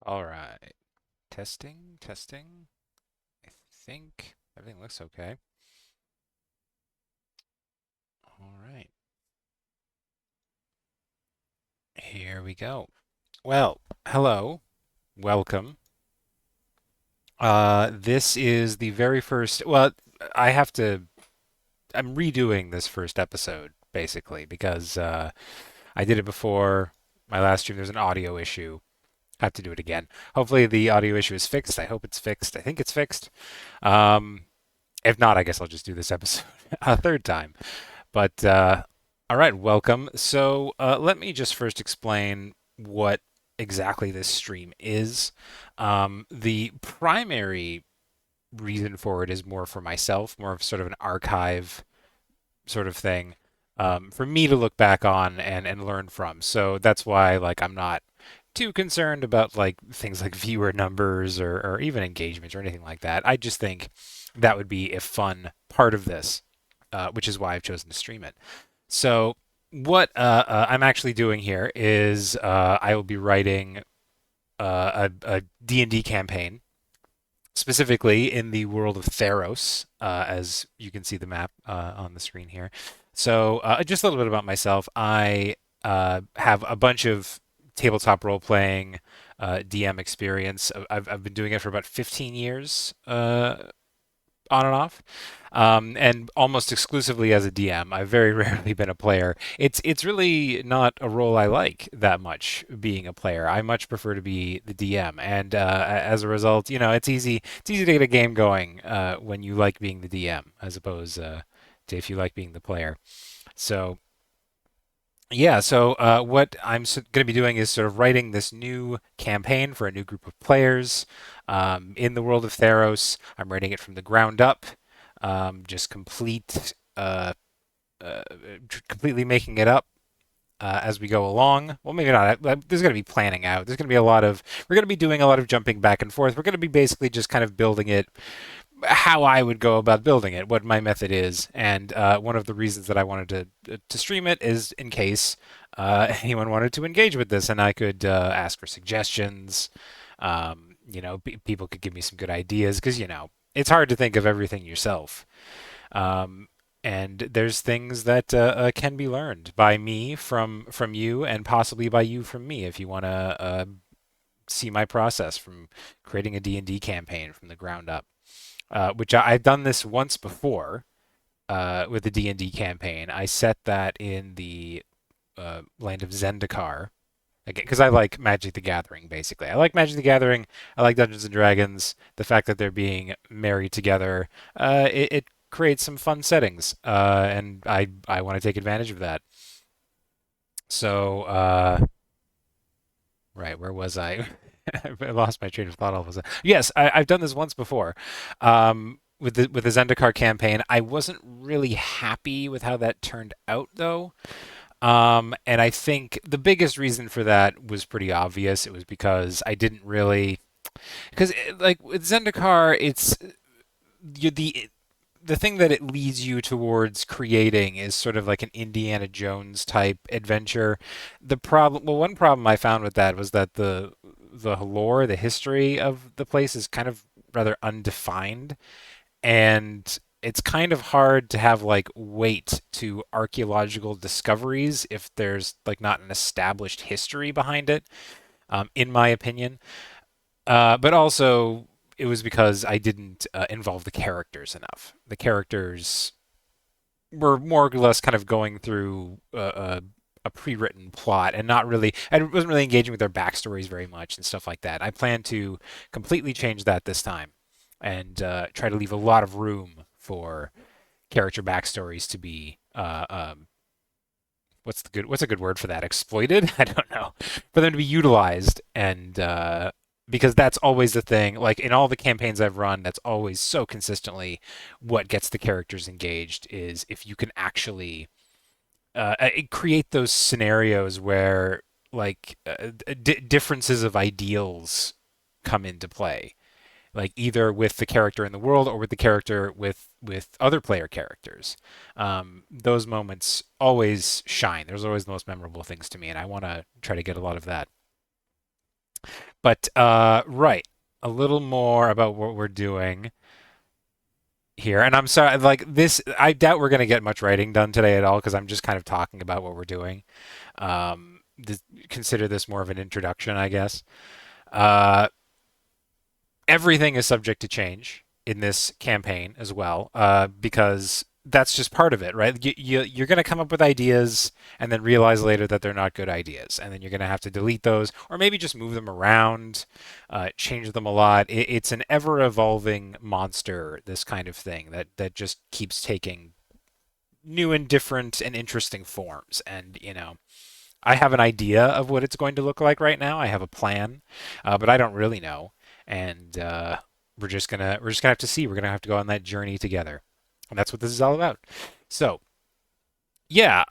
All right. Testing, testing. I think everything looks okay. All right. Here we go. Well, hello. Welcome. This is the very first, well, I have to I'm redoing this first episode basically because I did it before my last stream. There's an audio issue. I have to do it again. Hopefully the audio issue is fixed. I hope it's fixed. I think it's fixed. Um, if not, I guess I'll just do this episode a third time. But all right, welcome. So let me just first explain what exactly this stream is. The primary reason for it is more for myself, more of sort of an archive sort of thing, for me to look back on and learn from. So that's why like I'm not too concerned about like things like viewer numbers or even engagements or anything like that. I just think that would be a fun part of this, which is why I've chosen to stream it. So what I'm actually doing here is I will be writing a D&D campaign, specifically in the world of Theros, as you can see the map on the screen here. So just a little bit about myself. I have a bunch of tabletop role-playing DM experience. I've been doing it for about 15 years, on and off, and almost exclusively as a DM. I've very rarely been a player. It's really not a role I like that much. Being a player, I much prefer to be the DM, and as a result, it's easy to get a game going when you like being the DM as opposed to if you like being the player. So yeah, so what I'm going to be doing is sort of writing this new campaign for a new group of players in the world of Theros. I'm writing it from the ground up, just uh, completely making it up as we go along. Well, maybe not. There's going to be planning out. There's going to be we're going to be doing a lot of jumping back and forth. We're going to be basically just kind of building it how I would go about building it, what my method is, and one of the reasons that I wanted to stream it is in case anyone wanted to engage with this, and I could ask for suggestions. People could give me some good ideas because it's hard to think of everything yourself. Um, and there's things that can be learned by me from you, and possibly by you from me if you want to see my process from creating a D&D campaign from the ground up, which I've done this once before with the D&D campaign. I set that in the land of Zendikar. Because I like Magic the Gathering, basically. I like Magic the Gathering. I like Dungeons and Dragons. The fact that they're being married together, it creates some fun settings, and I want to take advantage of that. So, right, where was I? I lost my train of thought all of a sudden. Yes, I've done this once before. With the Zendikar campaign, I wasn't really happy with how that turned out, though. And I think the biggest reason for that was pretty obvious. It was because I didn't really, because like with Zendikar, it's you, the thing that it leads you towards creating is sort of like an Indiana Jones type adventure. One problem I found with that was that the lore, the history of the place is kind of rather undefined, and it's kind of hard to have like weight to archaeological discoveries if there's like not an established history behind it, in my opinion. But also, it was because I didn't involve the characters enough. The characters were more or less kind of going through a pre-written plot and not really, I wasn't really engaging with their backstories very much and stuff like that. I plan to completely change that this time and try to leave a lot of room for character backstories to be what's a good word for that? Exploited? I don't know. For them to be utilized, and because that's always the thing. Like in all the campaigns I've run, that's always so consistently what gets the characters engaged is if you can actually create those scenarios where like differences of ideals come into play, like either with the character in the world or with the character with other player characters. Those moments always shine. There's always the most memorable things to me, and I want to try to get a lot of that. But right, a little more about what we're doing here. And I'm sorry, like this, I doubt we're going to get much writing done today at all because I'm just kind of talking about what we're doing. Th Consider this more of an introduction, I guess. Uh, Everything is subject to change in this campaign as well, because that's just part of it, right? You're going to come up with ideas and then realize later that they're not good ideas. And then you're going to have to delete those or maybe just move them around, change them a lot. It's an ever evolving monster, this kind of thing that just keeps taking new and different and interesting forms. And, I have an idea of what it's going to look like right now. I have a plan, but I don't really know, and we're just gonna have to see. We're gonna have to go on that journey together, and that's what this is all about. So yeah,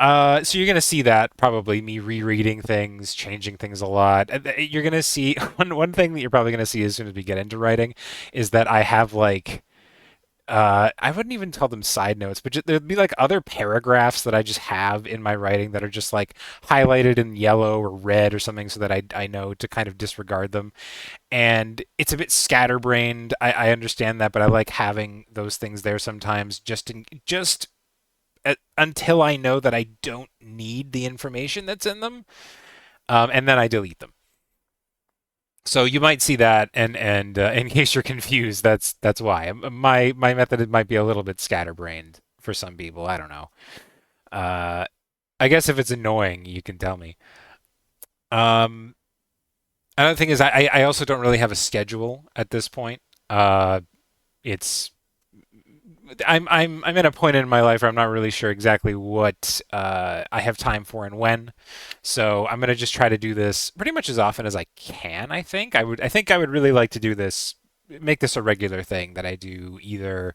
so you're gonna see that probably me rereading things, changing things a lot. You're gonna see one thing that you're probably gonna see as soon as we get into writing is that I have like I wouldn't even call them side notes, but there'd be like other paragraphs that I just have in my writing that are just like highlighted in yellow or red or something so that I know to kind of disregard them. And it's a bit scatterbrained. I understand that, but I like having those things there sometimes until I know that I don't need the information that's in them, and then I delete them. So you might see that, and in case you're confused, that's why my method might be a little bit scatterbrained for some people. I don't know. Uh, I guess if it's annoying, you can tell me. Um, Another thing is I also don't really have a schedule at this point. It's I'm at a point in my life where I'm not really sure exactly what I have time for and when. So I'm gonna just try to do this pretty much as often as I can. I think I would really like to do this, make this a regular thing that I do either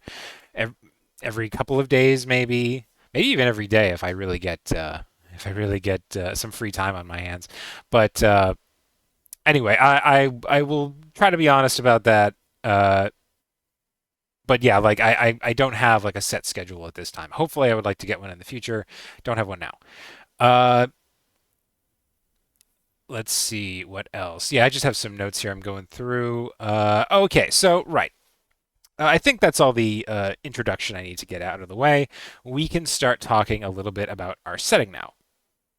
ev every couple of days, maybe even every day if I really get some free time on my hands. But anyway, I will try to be honest about that. But yeah, like I don't have like a set schedule at this time. Hopefully, I would like to get one in the future. Don't have one now. Uh, let's see what else. Yeah, I just have some notes here. I'm going through. Okay, so right. I think that's all the introduction I need to get out of the way. We can start talking a little bit about our setting now,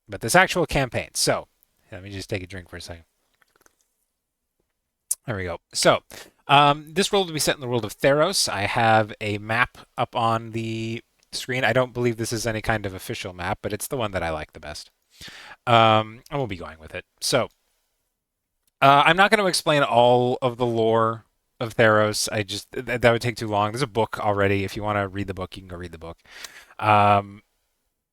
about this actual campaign. So let me just take a drink for a second. There we go. So, this world will be set in the world of Theros. I have a map up on the screen. I don't believe this is any kind of official map, but it's the one that I like the best. And we'll be going with it. So, I'm not going to explain all of the lore of Theros. That would take too long. There's a book already. If you want to read the book, you can go read the book. Um,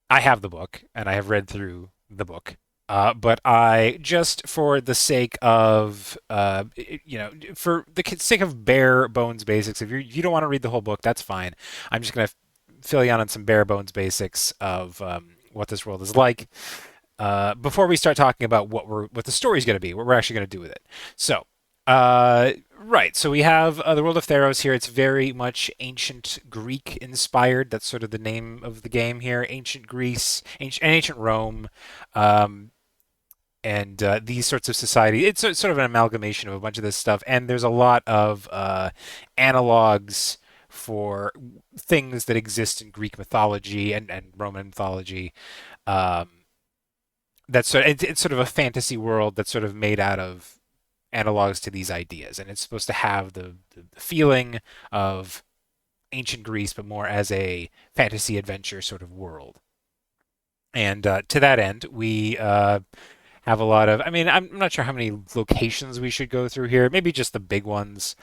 I have the book, and I have read through the book. But I just for the sake of for the sake of bare bones basics, if you don't want to read the whole book, that's fine. I'm just gonna fill you in on some bare bones basics of what this world is like before we start talking about what the story's gonna be, what we're actually gonna do with it. So. Right. So we have the world of Theros here. It's very much ancient Greek inspired. That's sort of the name of the game here. Ancient Greece, ancient Rome. Um, and these sorts of society. It's sort of an amalgamation of a bunch of this stuff, and there's a lot of analogs for things that exist in Greek mythology and Roman mythology. Um, it's sort of a fantasy world that's sort of made out of analogs to these ideas, and it's supposed to have the feeling of ancient Greece, but more as a fantasy adventure sort of world. And to that end, we have a lot of. I mean, I'm not sure how many locations we should go through here. Maybe just the big ones.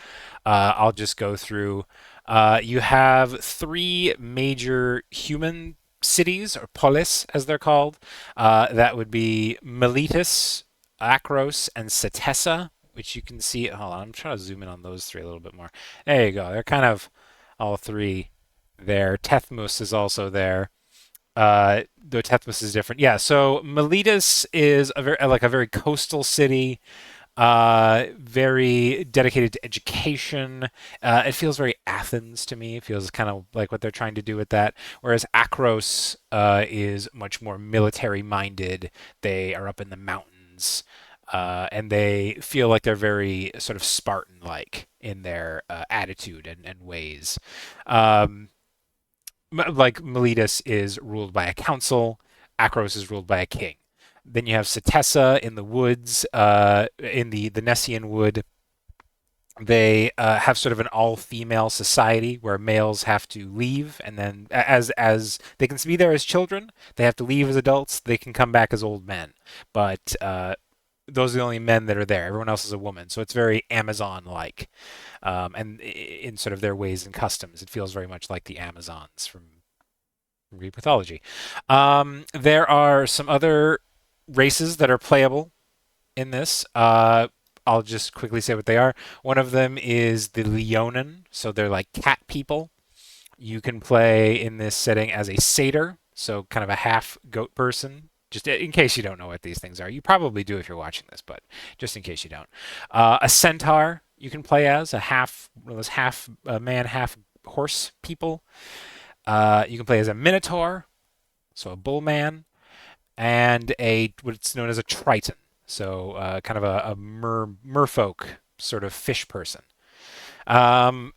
I'll just go through. You have three major human cities, or polis as they're called. That would be Miletus, Akros, and Setessa, which you can see. Hold on, I'm trying to zoom in on those three a little bit more. There you go. They're kind of all three there. Tethmus is also there. Though Tethmus is different. Yeah, so Miletus is a very coastal city, very dedicated to education. It feels very Athens to me. It feels kind of like what they're trying to do with that. Whereas Akros is much more military minded. They are up in the mountains. and they feel like they're very sort of Spartan-like in their attitude and ways. Um, like Miletus is ruled by a council, Akros is ruled by a king. Then you have Setessa in the woods, in the Nessian wood. They have sort of an all-female society where males have to leave, and then as they can be there as children, they have to leave as adults. They can come back as old men, but those are the only men that are there. Everyone else is a woman, so it's very Amazon-like, and in sort of their ways and customs, it feels very much like the Amazons from Greek mythology. There are some other races that are playable in this. I'll just quickly say what they are. One of them is the Leonin, so they're like cat people. You can play in this setting as a satyr, so kind of a half goat person. Just in case you don't know what these things are, you probably do if you're watching this, but just in case you don't. A centaur you can play as a half one of those half man, half horse people. You can play as a minotaur, so a bull man, and a what's known as a triton, so kind of a merfolk sort of fish person. Um,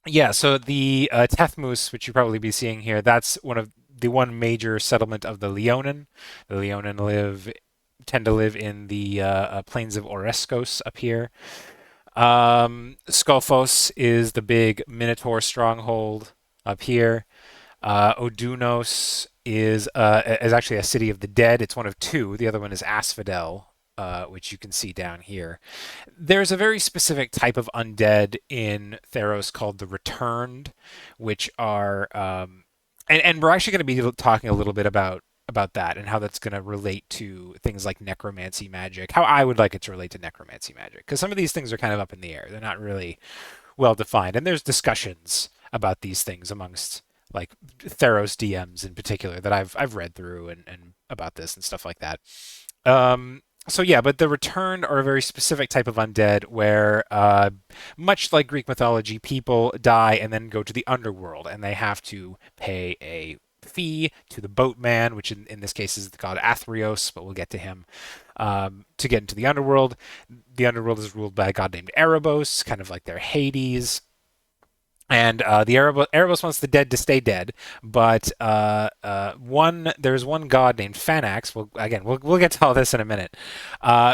yeah, so the Tethmus, which you probably be seeing here, that's one major settlement of the Leonin. The Leonin tend to live in the plains of Oreskos up here. Skolphos is the big Minotaur stronghold up here. Odunos is actually a city of the dead. It's one of two. The other one is Asphodel, which you can see down here. There's a very specific type of undead in Theros called the Returned, which are and we're actually going to be talking a little bit about that and how that's going to relate to things like necromancy magic, how I would like it to relate to necromancy magic, because some of these things are kind of up in the air. They're not really well defined, and there's discussions about these things amongst like Theros DMs in particular that I've read through and about this and stuff like that. So yeah, but the returned are a very specific type of undead where, much like Greek mythology, people die and then go to the underworld, and they have to pay a fee to the boatman, which in this case is the god Athreos, but we'll get to him, to get into the underworld. The underworld is ruled by a god named Erebos, kind of like their Hades. And the Erebos wants the dead to stay dead, but there's one god named Phanax. We'll get to all this in a minute,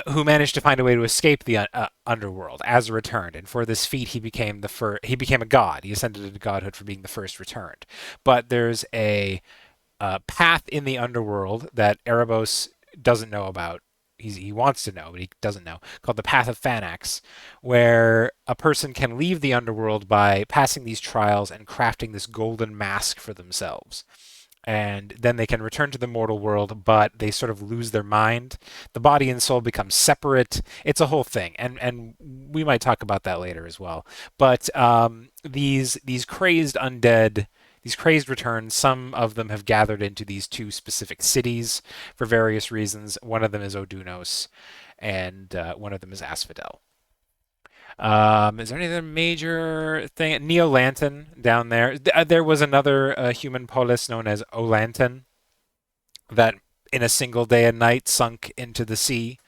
who managed to find a way to escape the underworld as a returned. And for this feat, he became a god. He ascended into godhood for being the first returned. But there's a path in the underworld that Erebos doesn't know about. He wants to know, but he doesn't know, called the Path of Phanax, where a person can leave the underworld by passing these trials and crafting this golden mask for themselves. And then they can return to the mortal world, but they sort of lose their mind. The body and soul become separate. It's a whole thing, and we might talk about that later as well. But these crazed undead, these crazed returns, some of them have gathered into these two specific cities for various reasons. One of them is Odunos, and one of them is Asphodel. Is there any other major thing? Neolanton down there. There was another human polis known as Olanton that in a single day and night sunk into the sea.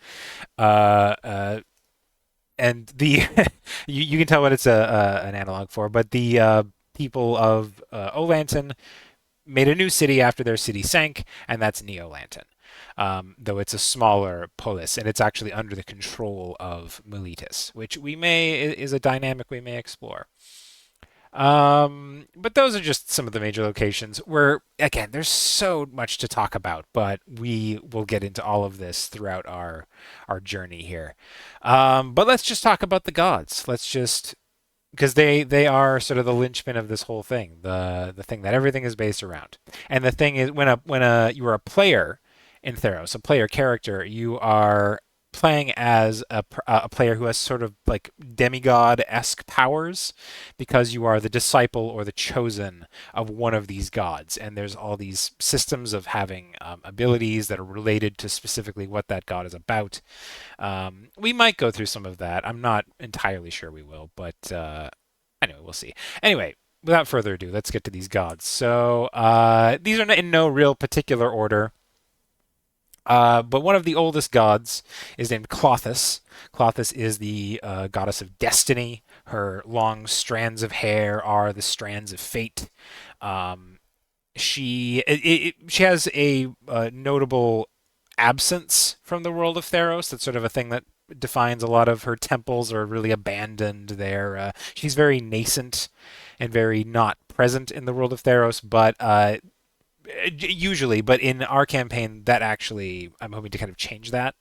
Uh, uh, and the you can tell what it's an analog for, but the people of Olanton made a new city after their city sank, and that's Neolanton. Though it's a smaller polis, and it's actually under the control of Miletus, which is a dynamic we may explore. But those are just some of the major locations where, again, there's so much to talk about, but we will get into all of this throughout our journey here. But let's just talk about the gods. Let's just because they are sort of the linchpin of this whole thing, the thing that everything is based around. And the thing is, when you are a player in Theros, a player character, you are playing as a player who has sort of like demigod-esque powers because you are the disciple or the chosen of one of these gods. And there's all these systems of having abilities that are related to specifically what that god is about. We might go through some of that. I'm not entirely sure we will, but anyway, we'll see. Anyway, without further ado, let's get to these gods. So these are in no real particular order. But one of the oldest gods is named Clothis. Clothis is the goddess of destiny. Her long strands of hair are the strands of fate. Um, she has a notable absence from the world of Theros. That's sort of a thing that defines a lot of her temples are really abandoned there. She's very nascent and very not present in the world of Theros, but usually, but in our campaign, that actually, I'm hoping to kind of change that,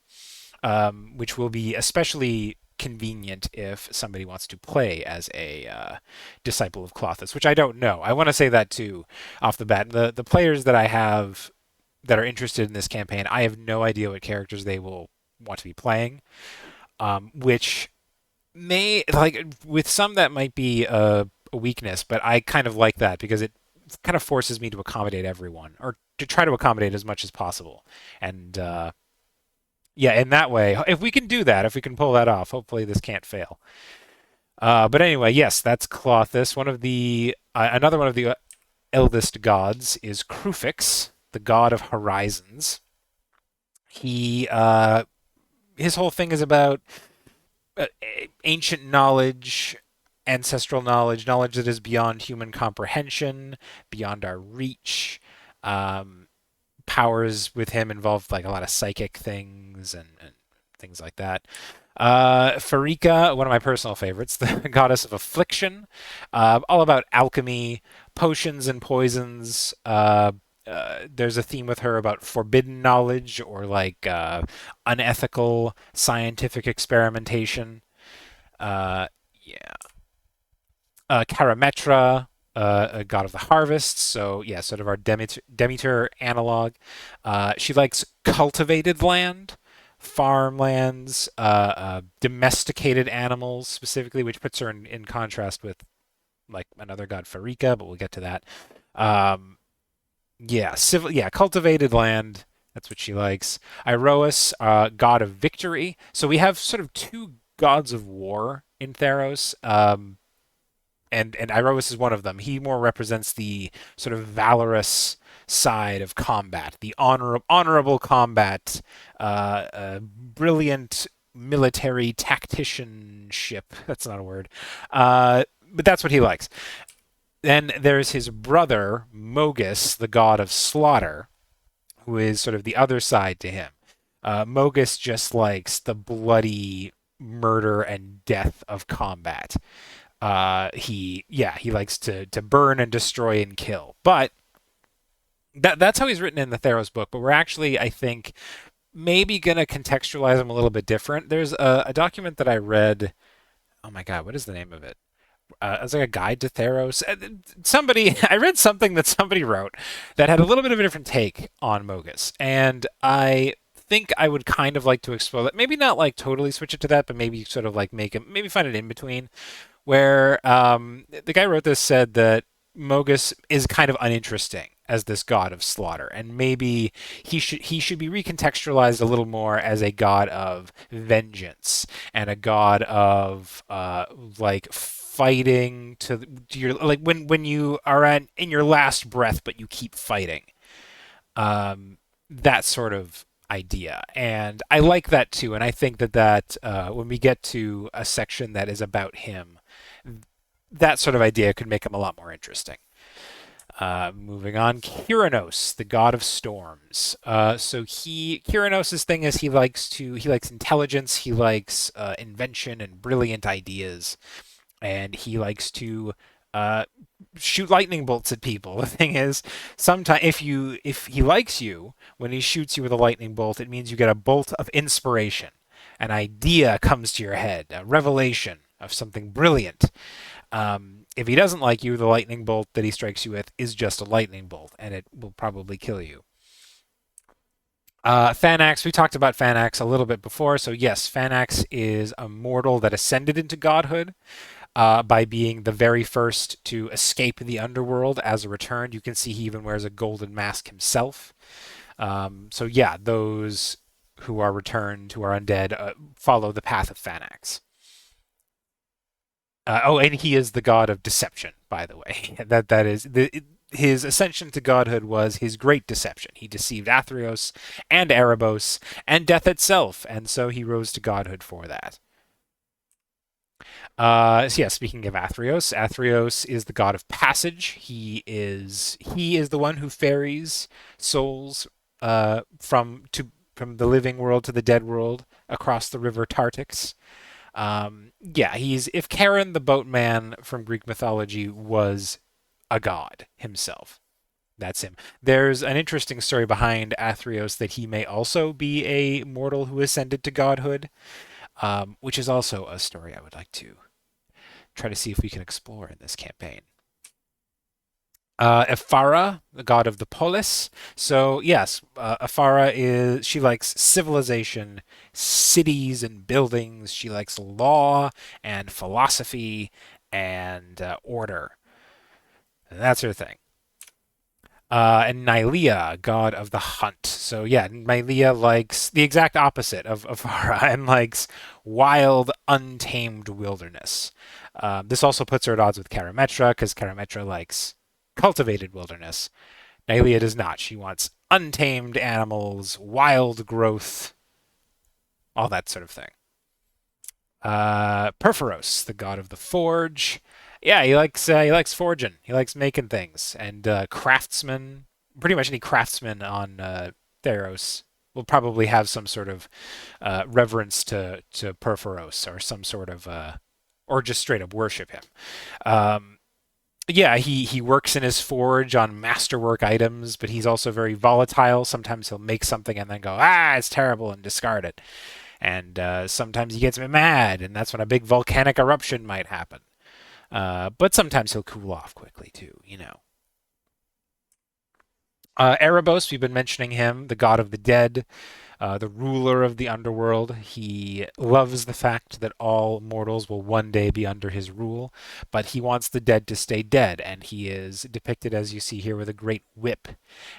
which will be especially convenient if somebody wants to play as a disciple of Clothis, which I don't know. I want to say that too off the bat. The players that I have that are interested in this campaign, I have no idea what characters they will want to be playing, which may like with some that might be a weakness, but I kind of like that because it kind of forces me to accommodate everyone or to try to accommodate as much as possible. And yeah, in that way, if we can do that, if we can pull that off, hopefully this can't fail. But anyway, yes, that's Clothis. One of the another one of the eldest gods is Crufix, the god of horizons. He his whole thing is about uh, ancient knowledge, ancestral knowledge, knowledge that is beyond human comprehension, beyond our reach. Um, Powers with him involve like a lot of psychic things and things like that. Farika, one of my personal favorites, the goddess of affliction, all about alchemy, potions and poisons. There's a theme with her about forbidden knowledge or like unethical scientific experimentation. Yeah, Karametra, a god of the harvest. So yeah, sort of our Demeter analog. She likes cultivated land, farmlands, domesticated animals specifically, which puts her in contrast with like another god, Farika. But we'll get to that. Um, yeah, cultivated land. That's what she likes. Iroas, god of victory. So we have sort of two gods of war in Theros. And Iroas is one of them. He more represents the sort of valorous side of combat, the honorable combat, brilliant military tacticianship. That's not a word, but that's what he likes. Then there's his brother Mogus, the god of slaughter, who is sort of the other side to him. Mogus just likes the bloody murder and death of combat. He likes to burn and destroy and kill. But that's how he's written in the Theros book. But we're actually, I think, maybe gonna contextualize him a little bit different. There's a document that I read. Oh my God, what is the name of it? It's like a guide to Theros. Somebody, I read something that somebody wrote that had a little bit of a different take on Mogus, and I think I would kind of like to explore that. Maybe not like totally switch it to that, but maybe sort of like make it, maybe find it in between where the guy who wrote this said that Mogus is kind of uninteresting as this god of slaughter, and maybe he should be recontextualized a little more as a god of vengeance and a god of like fighting to your like when you are in your last breath, but you keep fighting. Um, that sort of idea, and I like that too. And I think that when we get to a section that is about him, that sort of idea could make him a lot more interesting. Moving on, Kyranos, the god of storms. Kyranos' thing is he likes intelligence, he likes invention and brilliant ideas, and he likes to uh, shoot lightning bolts at people. The thing is, sometimes if he likes you, when he shoots you with a lightning bolt, it means you get a bolt of inspiration. An idea comes to your head, a revelation of something brilliant. If he doesn't like you, the lightning bolt that he strikes you with is just a lightning bolt, and it will probably kill you. Fanax, we talked about Fanax a little bit before. So, yes, Fanax is a mortal that ascended into godhood by being the very first to escape the underworld as a return. You can see he even wears a golden mask himself. So, yeah, those who are returned, who are undead, follow the path of Fanax. And he is the god of deception, by the way. That is his ascension to godhood was his great deception. He deceived Athreos and Erebos and death itself, and so he rose to godhood for that. So yeah, speaking of Athreos, Athreos is the god of passage. He is the one who ferries souls from the living world to the dead world across the river Tartix. Yeah, he's if Charon the boatman from Greek mythology was a god himself. That's him. There's an interesting story behind Athreos that he may also be a mortal who ascended to godhood, which is also a story I would like to try to see if we can explore in this campaign. Ephara, the god of the polis. So yes, Ephara is she likes civilization, cities and buildings. She likes law and philosophy and order. That's her thing. And Nylea, god of the hunt. So yeah, Nylea likes the exact opposite of Ephara and likes wild, untamed wilderness. This also puts her at odds with Karametra because Karametra likes cultivated wilderness. Nylea does not. She wants untamed animals, wild growth, all that sort of thing. Perforos, the god of the forge. Yeah, he likes forging. He likes making things. And craftsman, pretty much any craftsman on Theros will probably have some sort of reverence to Perforos or some sort of or just straight up worship him. Um, yeah, he works in his forge on masterwork items, but he's also very volatile. Sometimes he'll make something and then go, it's terrible, and discard it. And sometimes he gets mad, and that's when a big volcanic eruption might happen. But sometimes he'll cool off quickly too, you know. Erebos, we've been mentioning him, the god of the dead, the ruler of the underworld. He loves the fact that all mortals will one day be under his rule, but he wants the dead to stay dead, and he is depicted, as you see here, with a great whip.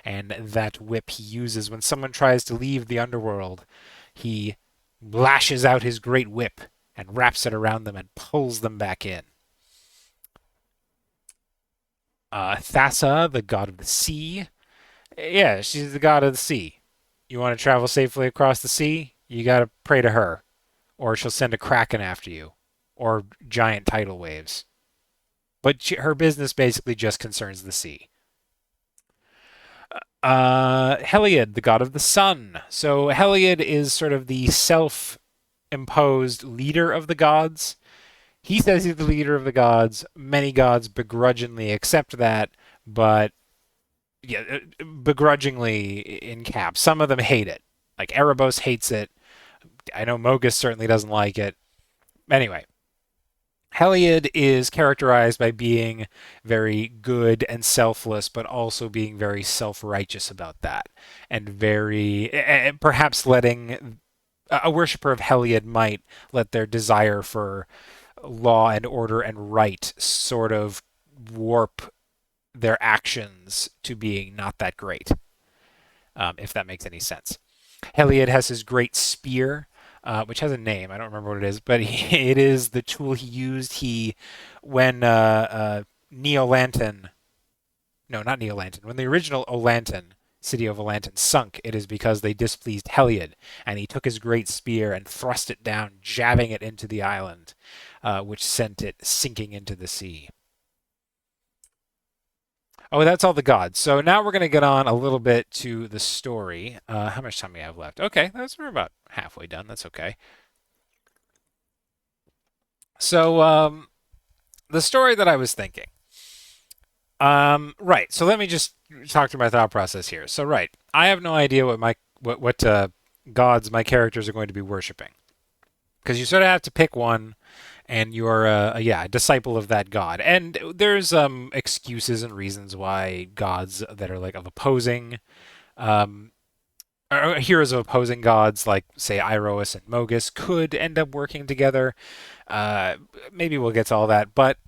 And that whip he uses when someone tries to leave the underworld. He lashes out his great whip and wraps it around them and pulls them back in. Thassa, the god of the sea. Yeah, she's the god of the sea. You want to travel safely across the sea? You got to pray to her, or she'll send a kraken after you, or giant tidal waves. But her business basically just concerns the sea. Heliod, the god of the sun. So Heliod is sort of the self-imposed leader of the gods. He says he's the leader of the gods. Many gods begrudgingly accept that, but yeah, begrudgingly in caps. Some of them hate it. Like Erebos hates it. I know Mogus certainly doesn't like it. Anyway, Heliod is characterized by being very good and selfless, but also being very self-righteous about that, and very and perhaps letting a worshiper of Heliod might let their desire for law and order and right sort of warp their actions to being not that great, if that makes any sense. Heliod has his great spear, which has a name. I don't remember what it is, but it is the tool he used. When Neolanton, no, not Neolanton, when the original Olanton, city of Olanton, sunk, it is because they displeased Heliod, and he took his great spear and thrust it down, jabbing it into the island, which sent it sinking into the sea. Oh, that's all the gods. So now we're going to get on a little bit to the story. How much time we have left? Okay, we're about halfway done. That's okay. So, the story that I was thinking. Right. So let me just talk through my thought process here. So, right, I have no idea what gods my characters are going to be worshiping, because you sort of have to pick one, and you're a disciple of that god. And there's excuses and reasons why gods that are like of opposing um, or heroes of opposing gods, like say Iroas and Mogus, could end up working together. Uh, Maybe we'll get to all that, but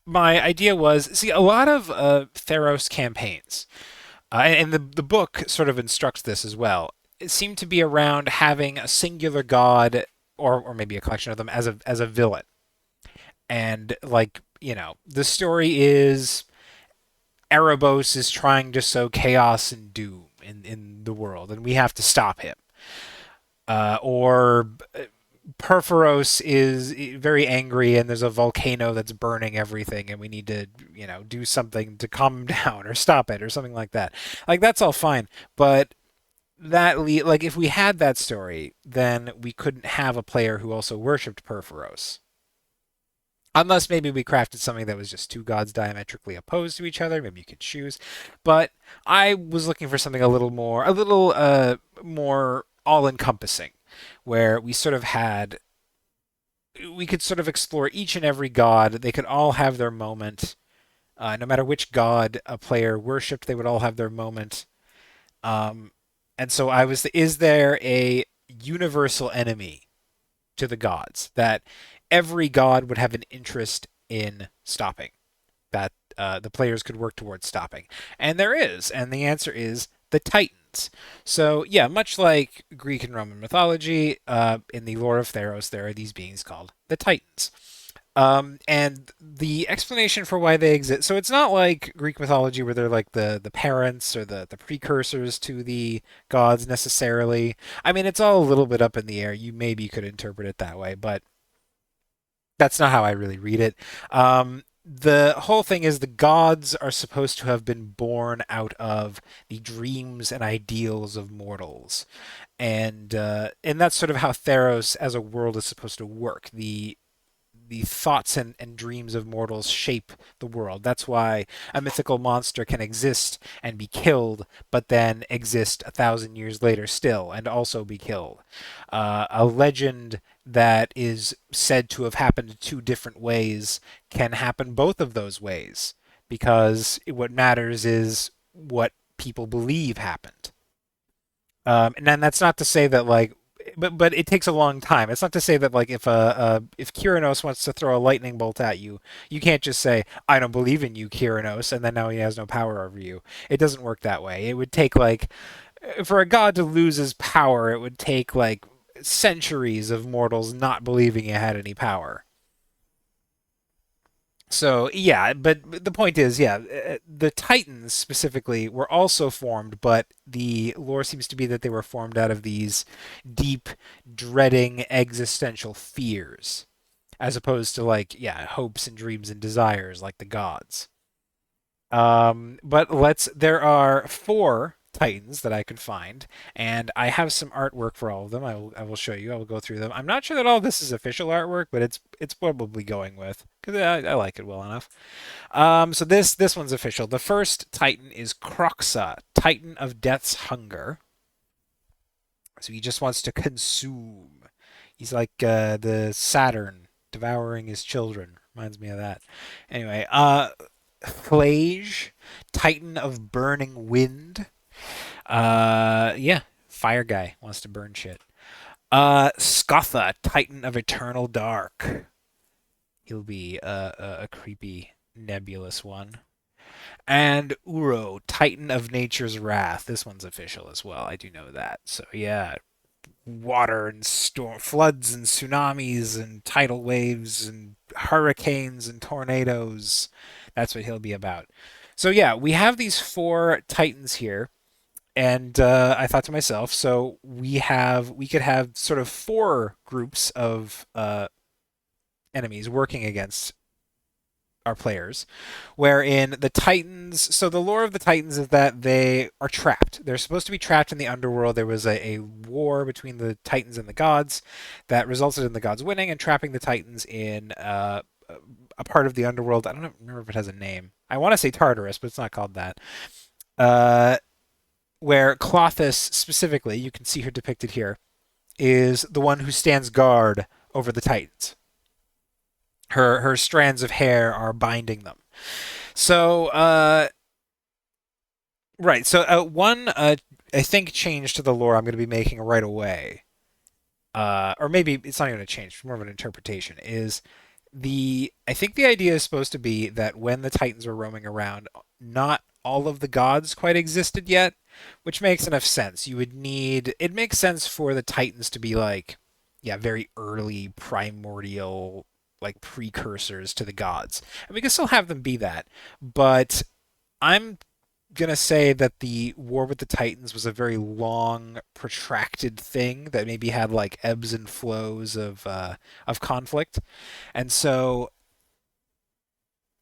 my idea was see a lot of Theros campaigns, and the book sort of instructs this as well. It seemed to be around having a singular god, or maybe a collection of them, as a villain. And like, the story is Erebos is trying to sow chaos and doom in the world, and we have to stop him. Or Perforos is very angry, and there's a volcano that's burning everything, and we need to, do something to calm him down or stop it or something like that. Like that's all fine, but like if we had that story, then we couldn't have a player who also worshipped Perforos. Unless maybe we crafted something that was just two gods diametrically opposed to each other, maybe you could choose. But I was looking for something a little more all-encompassing, where we could sort of explore each and every god. They could all have their moment. No matter which god a player worshipped, they would all have their moment. Um, and so is there a universal enemy to the gods that every god would have an interest in stopping, that the players could work towards stopping? And there is, and the answer is the Titans. So, yeah, much like Greek and Roman mythology, in the lore of Theros, there are these beings called the Titans. And the explanation for why they exist. So it's not like Greek mythology where they're like the parents or the precursors to the gods necessarily. I mean, it's all a little bit up in the air. You maybe could interpret it that way, but that's not how I really read it. The whole thing is the gods are supposed to have been born out of the dreams and ideals of mortals, and that's sort of how Theros as a world is supposed to work. The thoughts and dreams of mortals shape the world. That's why a mythical monster can exist and be killed, but then exist 1,000 years later still and also be killed. A legend that is said to have happened two different ways can happen both of those ways because what matters is what people believe happened. And then that's not to say that but it takes a long time. It's not to say that like if Kyranos wants to throw a lightning bolt at you, you can't just say I don't believe in you, Kyranos, and then now he has no power over you. It doesn't work that way. It would take like for a god to lose his power, it would take like centuries of mortals not believing he had any power. So yeah, but the point is, yeah, the Titans specifically were also formed, but the lore seems to be that they were formed out of these deep, dreading existential fears, as opposed to like, yeah, hopes and dreams and desires like the gods. But there are four Titans that I could find, and I have some artwork for all of them. I will show you. I will go through them. I'm not sure that all of this is official artwork, but it's probably going with because I like it well enough. So this one's official. The first Titan is Croxa, Titan of Death's Hunger. So he just wants to consume. He's like the Saturn devouring his children. Reminds me of that. Anyway, Flage, Titan of Burning Wind. Yeah, fire guy wants to burn shit. Scotha, Titan of Eternal Dark. He'll be a creepy, nebulous one. And Uro, Titan of Nature's Wrath. This one's official as well. I do know that. So yeah, water and storm, floods and tsunamis and tidal waves and hurricanes and tornadoes. That's what he'll be about. So yeah, we have these four titans here, and I thought to myself, so we could have sort of four groups of enemies working against our players, wherein the Titans. So the lore of the Titans is that they are trapped. They're supposed to be trapped in the underworld. There was a war between the Titans and the gods that resulted in the gods winning and trapping the Titans in a part of the underworld. I don't remember if it has a name. I want to say Tartarus, but it's not called that. Uh, where Clothis specifically, you can see her depicted here, is the one who stands guard over the Titans. Her strands of hair are binding them. So right. So one I think change to the lore I'm going to be making right away, or maybe it's not even a change, it's more of an interpretation. Is I think the idea is supposed to be that when the Titans were roaming around, not all of the gods quite existed yet, which makes enough sense. It makes sense for the Titans to be like, yeah, very early primordial like precursors to the gods. And we can still have them be that, but I'm gonna say that the War with the Titans was a very long, protracted thing that maybe had like ebbs and flows of conflict, and so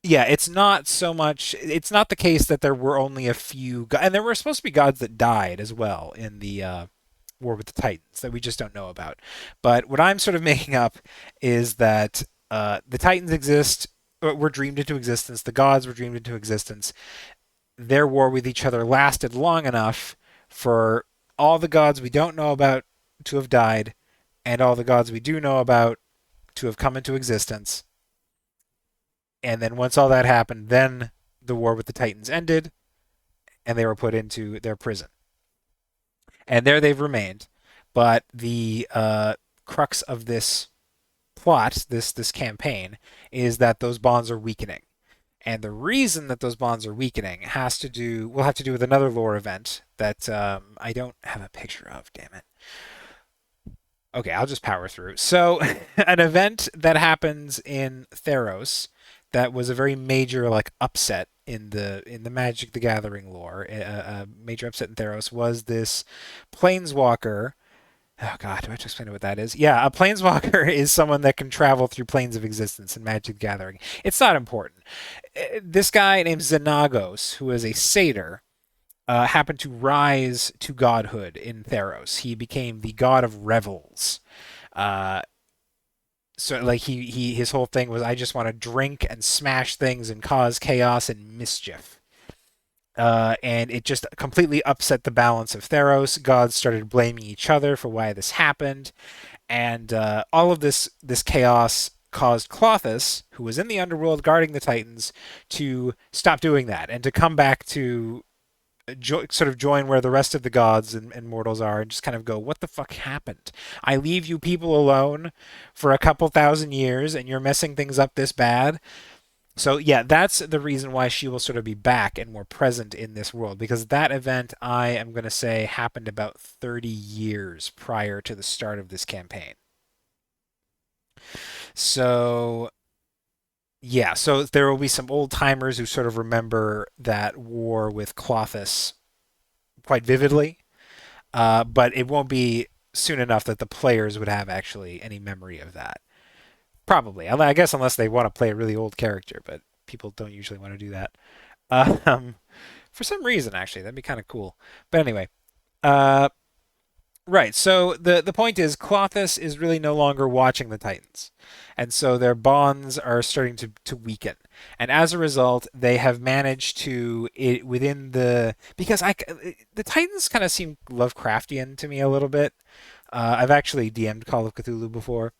yeah, it's not so much. It's not the case that there were only a few, and there were supposed to be gods that died as well in the War with the Titans that we just don't know about. But what I'm sort of making up is that the Titans exist, were dreamed into existence. The gods were dreamed into existence. Their war with each other lasted long enough for all the gods we don't know about to have died, and all the gods we do know about to have come into existence. And then once all that happened, then the war with the Titans ended, and they were put into their prison. And there they've remained. But the crux of this plot, this campaign, is that those bonds are weakening. And the reason that those bonds are weakening will have to do with another lore event that I don't have a picture of. Damn it. Okay, I'll just power through. So, an event that happens in Theros that was a very major like upset in the Magic the Gathering lore. A major upset in Theros was this planeswalker. Oh God, do I have to explain what that is? Yeah, a planeswalker is someone that can travel through planes of existence in Magic the Gathering. It's not important. This guy named Xenagos, who is a satyr, happened to rise to godhood in Theros. He became the god of revels. Uh, so like his whole thing was, I just want to drink and smash things and cause chaos and mischief. And it just completely upset the balance of Theros. Gods started blaming each other for why this happened, and all of this chaos caused Klothys, who was in the underworld guarding the Titans, to stop doing that and to come back to sort of join where the rest of the gods and mortals are and just kind of go, what the fuck happened? I leave you people alone for a couple thousand years and you're messing things up this bad. So yeah, that's the reason why she will sort of be back and more present in this world, because that event, I am going to say, happened about 30 years prior to the start of this campaign. So yeah, so there will be some old timers who sort of remember that war with Klothys quite vividly, but it won't be soon enough that the players would have actually any memory of that. Probably, I guess, unless they want to play a really old character, but people don't usually want to do that. Um, for some reason, actually, that'd be kind of cool. But anyway, uh, right. So the point is, Klothys is really no longer watching the Titans, and so their bonds are starting to weaken. And as a result, they have managed to within the because the Titans kind of seem Lovecraftian to me a little bit. I've actually DM'd Call of Cthulhu before,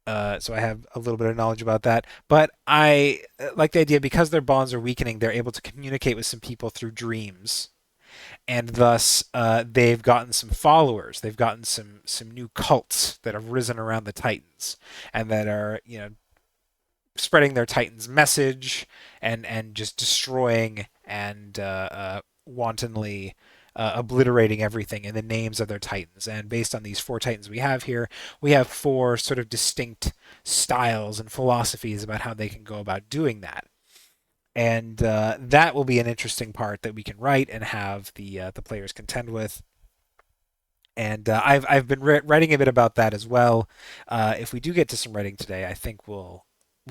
so I have a little bit of knowledge about that. But I like the idea because their bonds are weakening, they're able to communicate with some people through dreams, and thus they've gotten some followers. They've gotten some new cults that have risen around the Titans, and that are spreading their Titans message and just destroying and wantonly obliterating everything in the names of their Titans. And based on these four Titans we have here, we have four sort of distinct styles and philosophies about how they can go about doing that. And that will be an interesting part that we can write and have the players contend with. And I've been writing a bit about that as well. If we do get to some writing today, I think we'll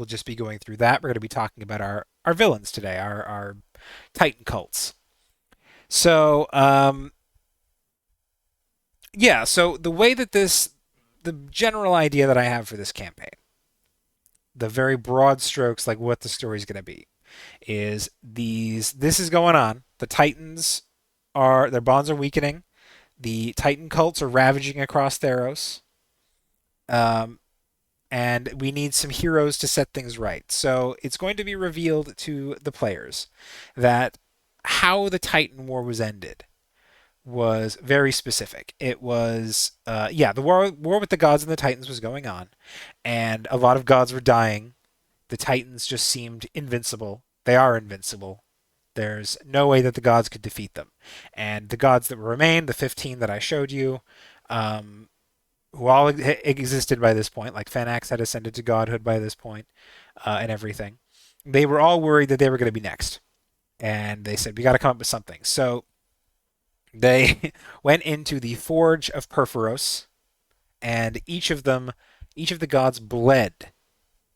just be going through that. We're going to be talking about our villains today, our Titan cults. So yeah, so the way that the general idea that I have for this campaign, the very broad strokes, like what the story's going to be, is this is going on. The Titans are their bonds are weakening. The Titan cults are ravaging across Theros. Um, and we need some heroes to set things right. So it's going to be revealed to the players that how the Titan War was ended was very specific. It was, yeah, the war with the gods and the Titans was going on, and a lot of gods were dying. The Titans just seemed invincible. They are invincible. There's no way that the gods could defeat them. And the gods that remained, the 15 that I showed you, um, who all existed by this point, like Fenax had ascended to godhood by this point, and everything, they were all worried that they were going to be next. and they said we got to come up with something. So they went into the Forge of Perforos, and each of the gods bled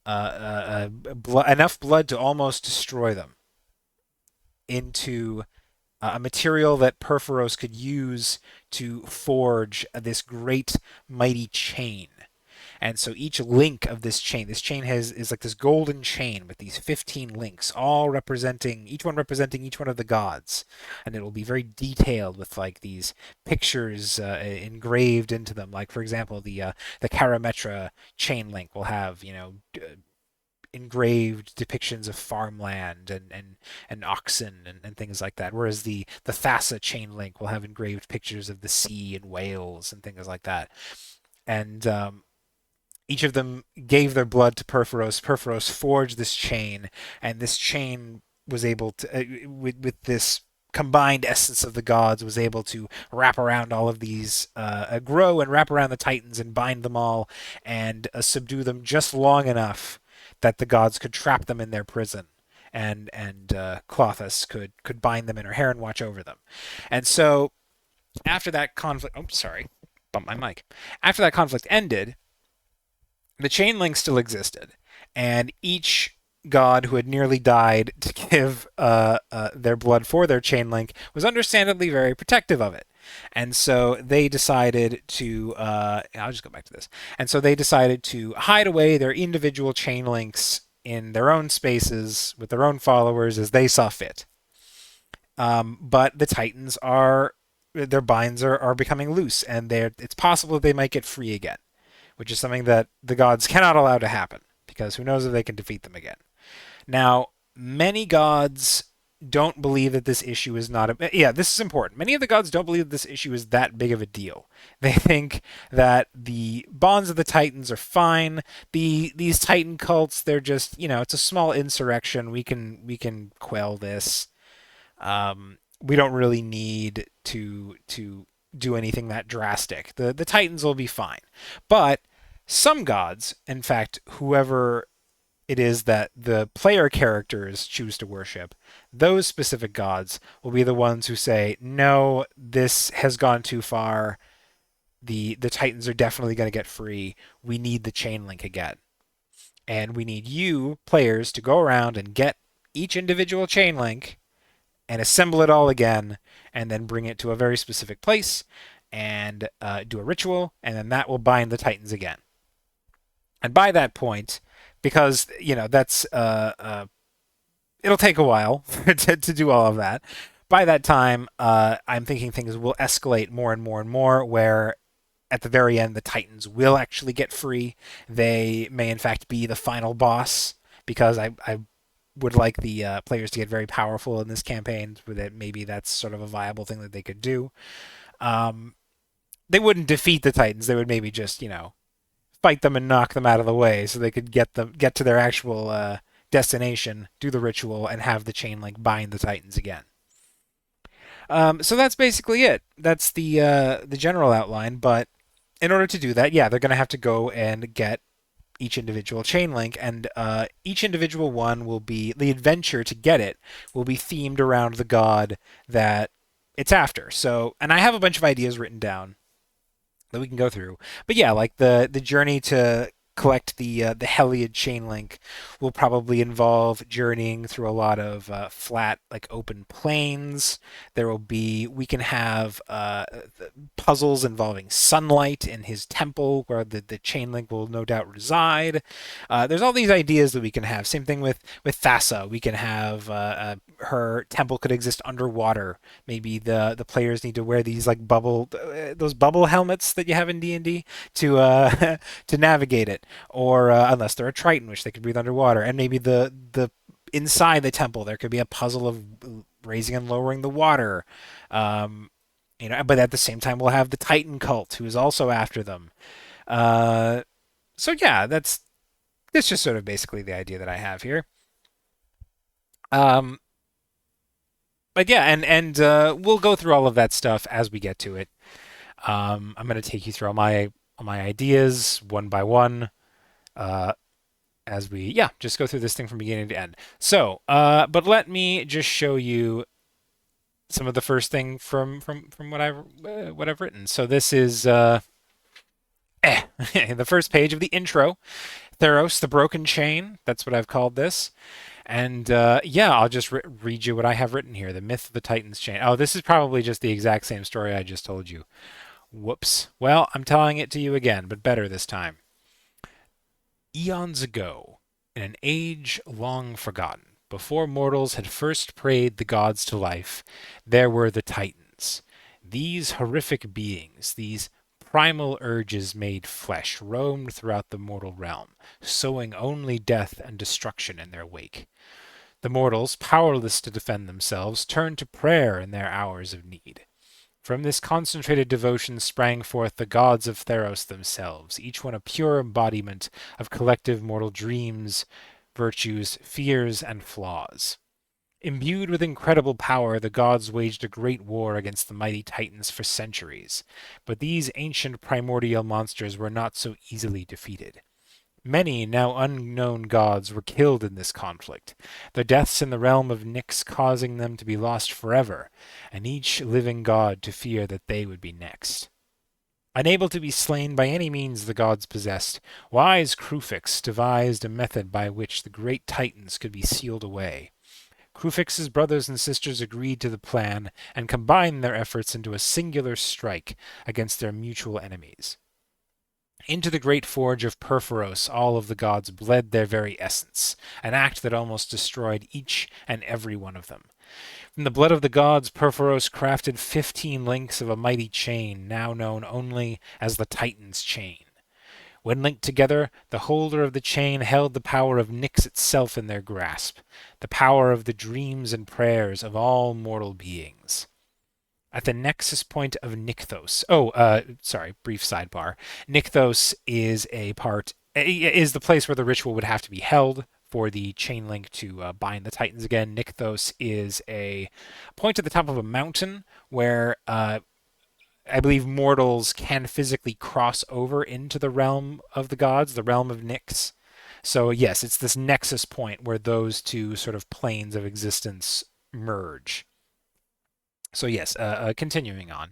enough blood to almost destroy them into a material that Perforos could use to forge this great mighty chain. And so each link of this chain is like this golden chain with these 15 links, all representing each one of the gods, and it will be very detailed with like these pictures engraved into them. Like for example, the Karametra chain link will have engraved depictions of farmland and oxen and things like that. Whereas the Thassa chain link will have engraved pictures of the sea and whales and things like that. And each of them gave their blood to Perforos. Perforos forged this chain, and this chain was able to, with this combined essence of the gods, was able to wrap around all of these, grow and wrap around the Titans and bind them all and subdue them just long enough that the gods could trap them in their prison. And Clothis could bind them in her hair and watch over them. And so after that conflict, oh sorry, bumped my mic. After that conflict ended, the chain link still existed, and each god who had nearly died to give their blood for their chain link was understandably very protective of it. And so they decided to, I'll just go back to this. And so they decided to hide away their individual chain links in their own spaces with their own followers as they saw fit. But the Titans their binds are becoming loose, and it's possible that they might get free again, which is something that the gods cannot allow to happen, because who knows if they can defeat them again. Now, many gods don't believe that this issue is not yeah, this is important. Many of the gods don't believe that this issue is that big of a deal. They think that the bonds of the Titans are fine. These Titan cults, they're just, it's a small insurrection. We can quell this. We don't really need to do anything that drastic. The Titans will be fine. But some gods, in fact, whoever it is that the player characters choose to worship, those specific gods will be the ones who say, no, this has gone too far. The Titans are definitely going to get free. We need the chain link again. And we need you, players, to go around and get each individual chain link and assemble it all again, and then bring it to a very specific place and do a ritual, and then that will bind the Titans again. And by that point, because that's it'll take a while to do all of that. By that time, I'm thinking things will escalate more and more and more, where at the very end the Titans will actually get free. They may in fact be the final boss, because I would like the players to get very powerful in this campaign. That maybe that's sort of a viable thing that they could do. Um, they wouldn't defeat the Titans. They would maybe just fight them and knock them out of the way, so they could get to their actual destination, do the ritual, and have the chain link bind the Titans again. So that's basically it. That's the general outline. But in order to do that, yeah, they're going to have to go and get each individual chain link, and each individual one will be the adventure to get it will be themed around the god that it's after. So, and I have a bunch of ideas written down that we can go through. But yeah, like the journey to collect the Heliod chain link will probably involve journeying through a lot of flat, like open plains. We can have puzzles involving sunlight in his temple, where the chain link will no doubt reside. There's all these ideas that we can have. Same thing with Thassa. We can have her temple could exist underwater. Maybe the players need to wear these like those bubble helmets that you have in D&D to to navigate it, or unless they're a Triton, which they could breathe underwater. And maybe the inside the temple there could be a puzzle of raising and lowering the water. But at the same time we'll have the Titan cult who is also after them. So yeah, that's just sort of basically the idea that I have here. Um, but yeah, and we'll go through all of that stuff as we get to it. I'm going to take you through all my ideas one by one. Uh, as we, yeah, just go through this thing from beginning to end. So, but let me just show you some of the first thing from what I've written. So this is the first page of the intro. Theros, the broken chain. That's what I've called this. And yeah, I'll just read you what I have written here. The myth of the Titans chain. Oh, this is probably just the exact same story I just told you. Whoops. Well, I'm telling it to you again, but better this time. Eons ago, in an age long forgotten, before mortals had first prayed the gods to life, there were the Titans. These horrific beings, these primal urges made flesh, roamed throughout the mortal realm, sowing only death and destruction in their wake. The mortals, powerless to defend themselves, turned to prayer in their hours of need. From this concentrated devotion sprang forth the gods of Theros themselves, each one a pure embodiment of collective mortal dreams, virtues, fears, and flaws. Imbued with incredible power, the gods waged a great war against the mighty Titans for centuries, but these ancient primordial monsters were not so easily defeated. Many now unknown gods were killed in this conflict, their deaths in the realm of Nyx causing them to be lost forever, and each living god to fear that they would be next. Unable to be slain by any means the gods possessed, wise Crufix devised a method by which the great Titans could be sealed away. Crufix's brothers and sisters agreed to the plan and combined their efforts into a singular strike against their mutual enemies. Into the great forge of Perforos all of the gods bled their very essence, an act that almost destroyed each and every one of them. From the blood of the gods, Perforos crafted 15 links of a mighty chain, now known only as the Titan's chain. When linked together, the holder of the chain held the power of Nyx itself in their grasp, the power of the dreams and prayers of all mortal beings. At the nexus point of Nykthos. Sorry, brief sidebar. Nykthos is is the place where the ritual would have to be held for the chain link to bind the Titans again. Nykthos is a point at the top of a mountain where I believe mortals can physically cross over into the realm of the gods, the realm of Nyx. So yes, it's this nexus point where those two sort of planes of existence merge. So yes, continuing on.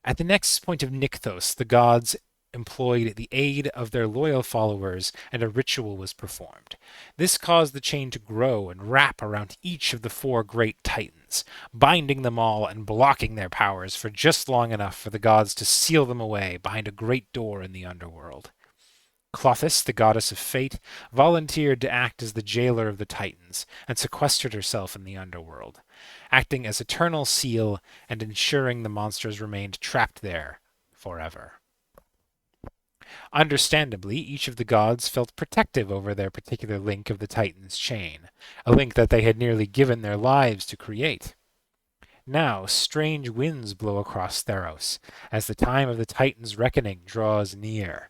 At the next point of Nykthos, the gods employed the aid of their loyal followers, and a ritual was performed. This caused the chain to grow and wrap around each of the four great Titans, binding them all and blocking their powers for just long enough for the gods to seal them away behind a great door in the underworld. Clothis, the goddess of fate, volunteered to act as the jailer of the Titans, and sequestered herself in the underworld, acting as eternal seal and ensuring the monsters remained trapped there forever. Understandably, each of the gods felt protective over their particular link of the Titan's chain, a link that they had nearly given their lives to create. Now strange winds blow across Theros, as the time of the Titan's reckoning draws near.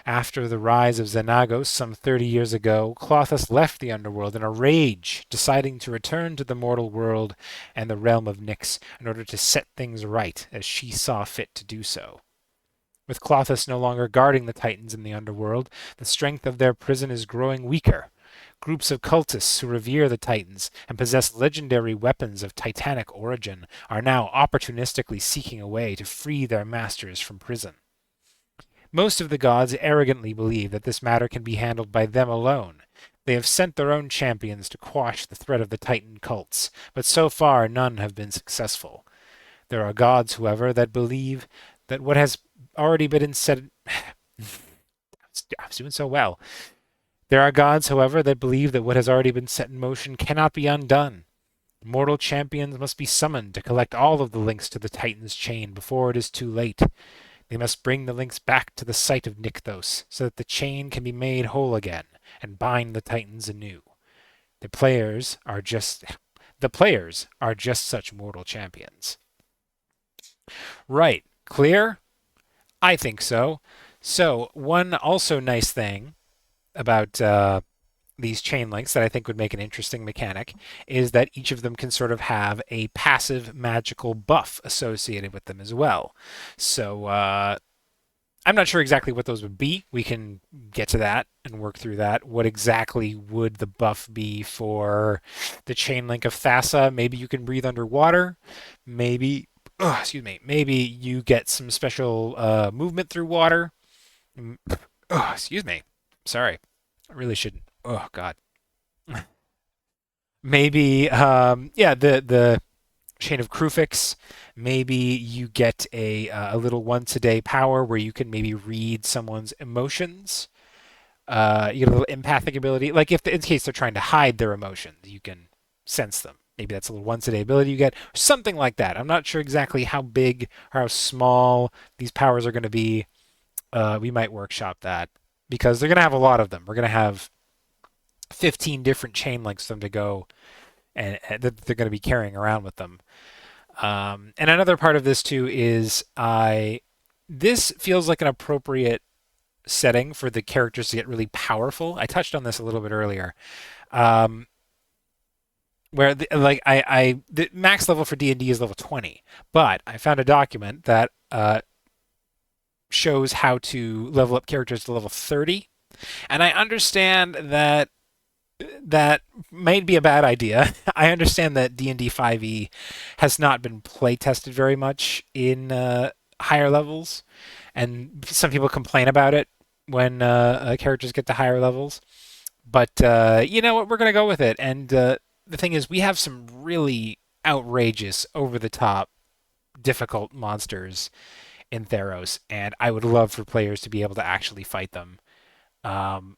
After the rise of Xenagos some 30 years ago, Clothis left the underworld in a rage, deciding to return to the mortal world and the realm of Nyx in order to set things right as she saw fit to do so. With Clothis no longer guarding the Titans in the underworld, the strength of their prison is growing weaker. Groups of cultists who revere the Titans and possess legendary weapons of titanic origin are now opportunistically seeking a way to free their masters from prison. Most of the gods arrogantly believe that this matter can be handled by them alone. They have sent their own champions to quash the threat of the Titan cults, but so far none have been successful. There are gods, however, that believe that what has already been set... I was doing so well. There are gods, however, that believe that what has already been set in motion cannot be undone. Mortal champions must be summoned to collect all of the links to the Titan's chain before it is too late. They must bring the links back to the site of Nykthos, so that the chain can be made whole again, and bind the Titans anew. The players are just such mortal champions. Right. Clear? I think so. So, one also nice thing about these chain links that I think would make an interesting mechanic is that each of them can sort of have a passive magical buff associated with them as well. So I'm not sure exactly what those would be. We can get to that and work through that. What exactly would the buff be for the chain link of Thassa? Maybe you can breathe underwater. Maybe, oh, excuse me, maybe you get some special movement through water. Oh, excuse me. Sorry. I really shouldn't. Oh, God. Maybe, yeah, the chain of Krufix. Maybe you get a little once a day power where you can maybe read someone's emotions. You get a little empathic ability. Like if in case they're trying to hide their emotions, you can sense them. Maybe that's a little once a day ability you get, something like that. I'm not sure exactly how big or how small these powers are going to be. We might workshop that because they're going to have a lot of them. We're going to have 15 different chain links for them to go and that they're going to be carrying around with them. And another part of this too is this feels like an appropriate setting for the characters to get really powerful. I touched on this a little bit earlier, um, where the max level for D&D is level 20, but I found a document that shows how to level up characters to level 30, and I understand that that might be a bad idea. I understand that D&D 5e has not been play tested very much in higher levels, and some people complain about it when characters get to higher levels. But you know what? We're gonna go with it. And the thing is, we have some really outrageous, over the top, difficult monsters in Theros, and I would love for players to be able to actually fight them. Um,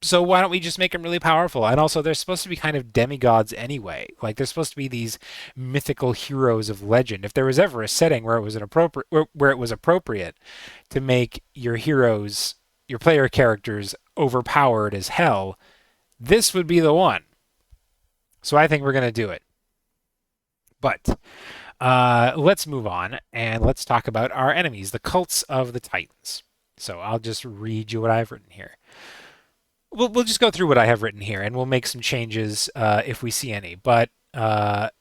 so why don't we just make them really powerful? And also, they're supposed to be kind of demigods anyway. Like they're supposed to be these mythical heroes of legend. If there was ever a setting where it was where it was appropriate to make your heroes, your player characters, overpowered as hell, this would be the one. So I think we're gonna do it. But let's move on and let's talk about our enemies, the cults of the Titans. So I'll just read you what I've written here. We'll just go through what I have written here, and we'll make some changes if we see any. But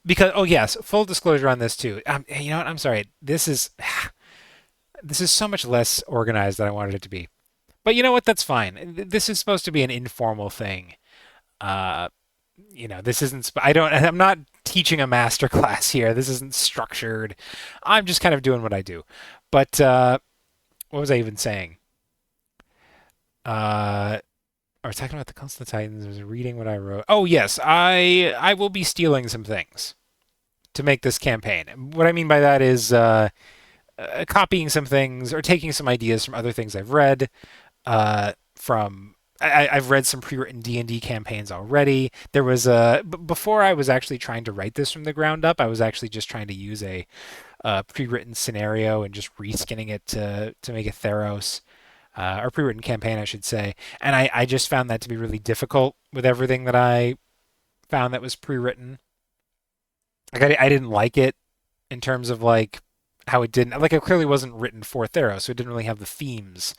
because oh yes, full disclosure on this too. You know what? I'm sorry. This is so much less organized than I wanted it to be. But you know what? That's fine. This is supposed to be an informal thing. Uh, this isn't. I don't. I'm not teaching a master class here. This isn't structured. I'm just kind of doing what I do. But what was I even saying? Uh, I was talking about the Cults of the Titans. I was reading what I wrote. Oh yes, I will be stealing some things to make this campaign. What I mean by that is copying some things or taking some ideas from other things I've read. I've read some pre-written D&D campaigns already. There was before I was actually trying to write this from the ground up. I was actually just trying to use a pre-written scenario and just reskinning it to make a Theros. Or pre-written campaign, I should say. And I just found that to be really difficult with everything that I found that was pre-written. Like I didn't like it in terms of like how it didn't like it clearly wasn't written for Theros, so it didn't really have the themes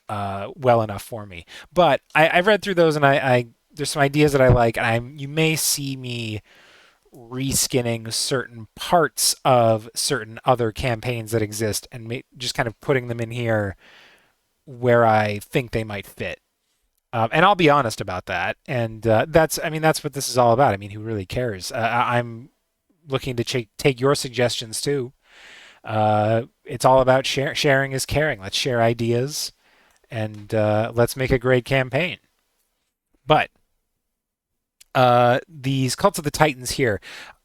well enough for me. But I've read through those and I there's some ideas that I like, and you may see me reskinning certain parts of certain other campaigns that exist and just kind of putting them in here where I think they might fit. And I'll be honest about that. And I mean, that's what this is all about. I mean, who really cares? I'm looking to take your suggestions too. It's all about sharing is caring. Let's share ideas and let's make a great campaign. But these Cults of the Titans here,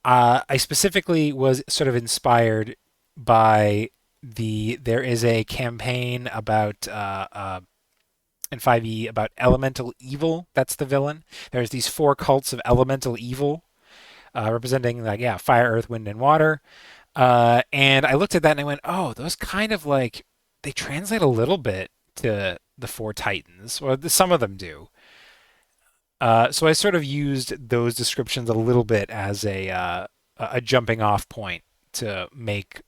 I specifically was sort of inspired by there is a campaign about in 5e about elemental evil. That's the villain. There's these four cults of elemental evil representing like fire, earth, wind, and water. And I looked at that and I went, oh, those kind of like they translate a little bit to the four titans. Well, some of them do. So I sort of used those descriptions a little bit as a jumping off point to make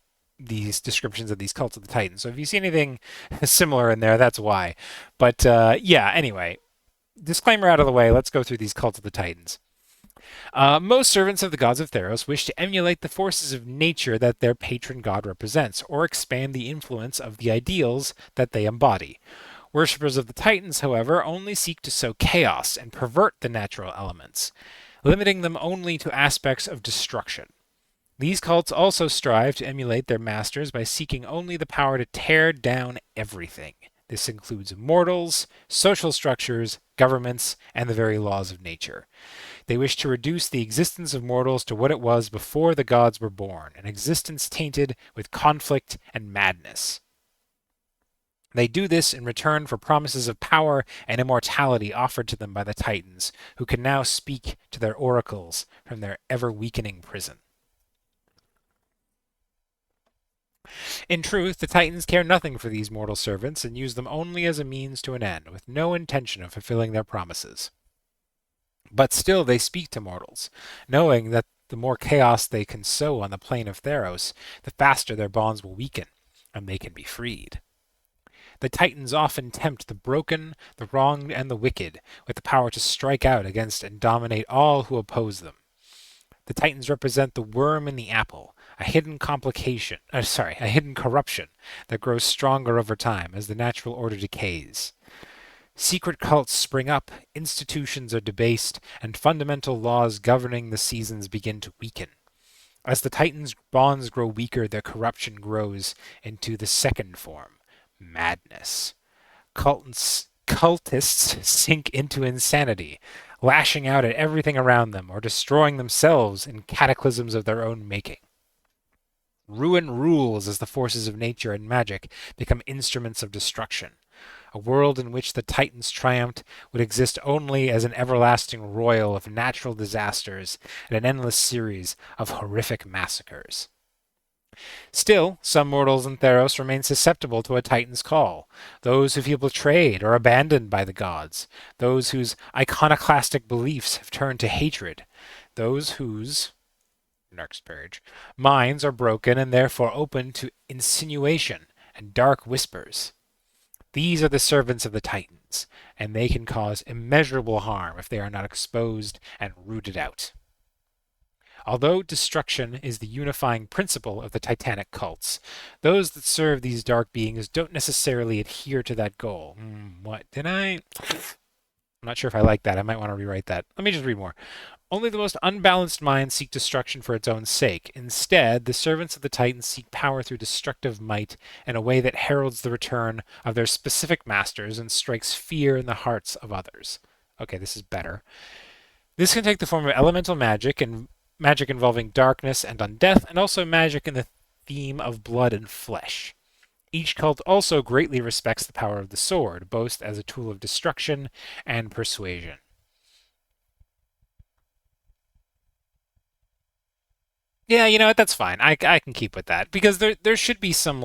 these descriptions of these cults of the Titans. So if you see anything similar in there, that's why. But yeah, anyway, disclaimer out of the way. Let's go through these cults of the Titans. Most servants of the gods of Theros wish to emulate the forces of nature that their patron god represents, or expand the influence of the ideals that they embody. Worshippers of the Titans, however, only seek to sow chaos and pervert the natural elements, limiting them only to aspects of destruction. These cults also strive to emulate their masters by seeking only the power to tear down everything. This includes mortals, social structures, governments, and the very laws of nature. They wish to reduce the existence of mortals to what it was before the gods were born, an existence tainted with conflict and madness. They do this in return for promises of power and immortality offered to them by the Titans, who can now speak to their oracles from their ever-weakening prison. In truth, the Titans care nothing for these mortal servants and use them only as a means to an end, with no intention of fulfilling their promises. But still they speak to mortals, knowing that the more chaos they can sow on the plane of Theros, the faster their bonds will weaken, and they can be freed. The Titans often tempt the broken, the wronged, and the wicked with the power to strike out against and dominate all who oppose them. The Titans represent the worm in the apple, a hidden a hidden corruption that grows stronger over time as the natural order decays. Secret cults spring up, institutions are debased, and fundamental laws governing the seasons begin to weaken. As the Titans' bonds grow weaker, their corruption grows into the second form, madness. Cultists sink into insanity, lashing out at everything around them or destroying themselves in cataclysms of their own making. Ruin rules as the forces of nature and magic become instruments of destruction. A world in which the Titans triumphed would exist only as an everlasting royal of natural disasters and an endless series of horrific massacres. Still, some mortals in Theros remain susceptible to a Titan's call. Those who feel betrayed or abandoned by the gods. Those whose iconoclastic beliefs have turned to hatred. Those whose, next page, minds are broken and therefore open to insinuation and dark whispers. These are the servants of the Titans, and they can cause immeasurable harm if they are not exposed and rooted out. Although destruction is the unifying principle of the Titanic cults, those that serve these dark beings don't necessarily adhere to that goal. What did I? I'm not sure if I like that. I might want to rewrite that. Let me just read more. Only the most unbalanced minds seek destruction for its own sake. Instead, the servants of the Titans seek power through destructive might in a way that heralds the return of their specific masters and strikes fear in the hearts of others. Okay, this is better. This can take the form of elemental magic and magic involving darkness and undeath, and also magic in the theme of blood and flesh. Each cult also greatly respects the power of the sword, both as a tool of destruction and persuasion. Yeah, you know what? That's fine. I can keep with that because there should be some